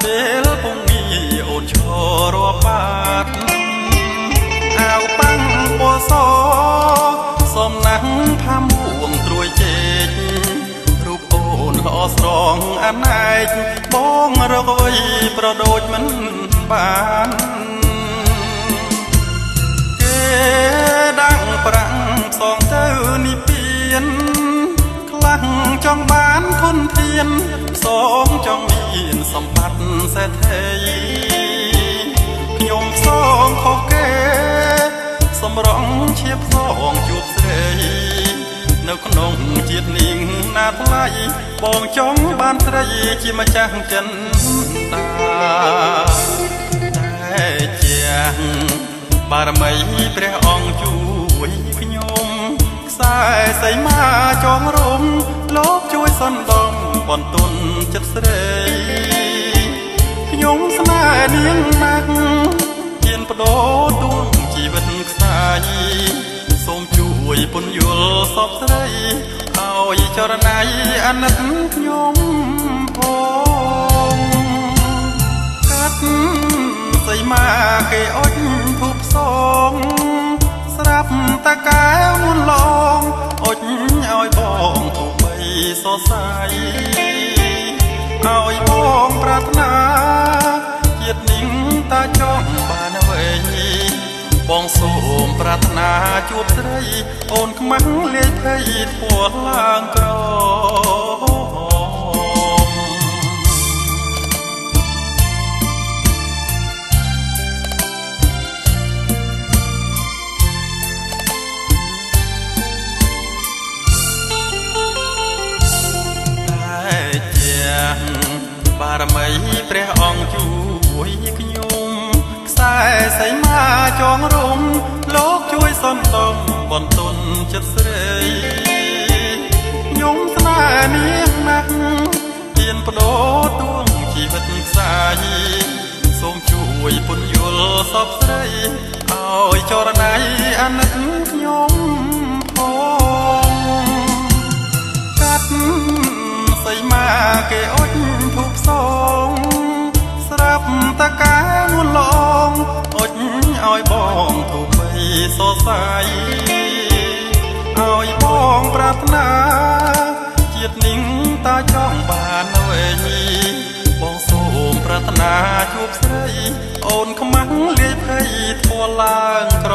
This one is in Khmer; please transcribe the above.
ពេលពងងាអូនឈររាប់បាត់អាវប៉ាំងពណ៌សសំណាំងផាមួងត្រួយជែករូបអូនល្អស្រងអណែកបងរកអ្វីប្រដូចមិនបានគេដាំងប្រាំងផ្សងទៅនិព្វានខ្លាំងចង់បានធនធានផ្សងចង់មានសម្បត្តិសេដ្ឋីខ្ញុំផ្សងខុសគេសម្រងឈៀបផ្សងជួបស្រីនៅក្នុងជាតិនាងណាថ្លៃបងចង់បានស្រីជាម្ចាស់ចិនតាតែជាងបារមីព្រះអង្គជួយខ្ញុំខ្សែសីមាចងរំលោកជួយសន្តំបន្ទន់ចិត្តស្រីខ្ញុំស្នេហ៍នាងណាស់ហ៊ានបដូរទួងជីវិតខ្សែសូមជួយពន្យល់សពស្រីឲ្យចរណៃអាណិតខ្ញុំផងកាត់សីមាគេអុចភូផ្សងស្រាប់តកែមុនឡងអុចឲ្យបងទូបីសរសៃឲ្យបងប្រាថ្នាជាតិនាងតាចង់បានអ្វីបងសូមប្រាថ្នាជួបស្រីអូនខ្មាំងលាយភ័យធួឡើងក្របារមីព្រះអង្គជួយខ្ញុំខ្សែសីមាចងរំលោកជួយសន្តំបន្ទន់ចិត្តស្រីខ្ញុំស្នេហ៍នាងណាស់ហ៊ានបដូរទួងជីវិតខ្សែសូមជួយពន្យល់សពស្រីឲ្យចរណៃអាណិតខ្ញុំផងកាត់សីមាគេអុចភូផ្សងស្រាប់តកែមុនឡងអុចឲ្យបងទូបីសរសៃឲ្យបងប្រាថ្នាជាតិនាងតាចង់បានអ្វីបងសូមប្រាថ្នាជួបស្រីអូនខ្មាំងលាយភ័យធួឡើងក្រ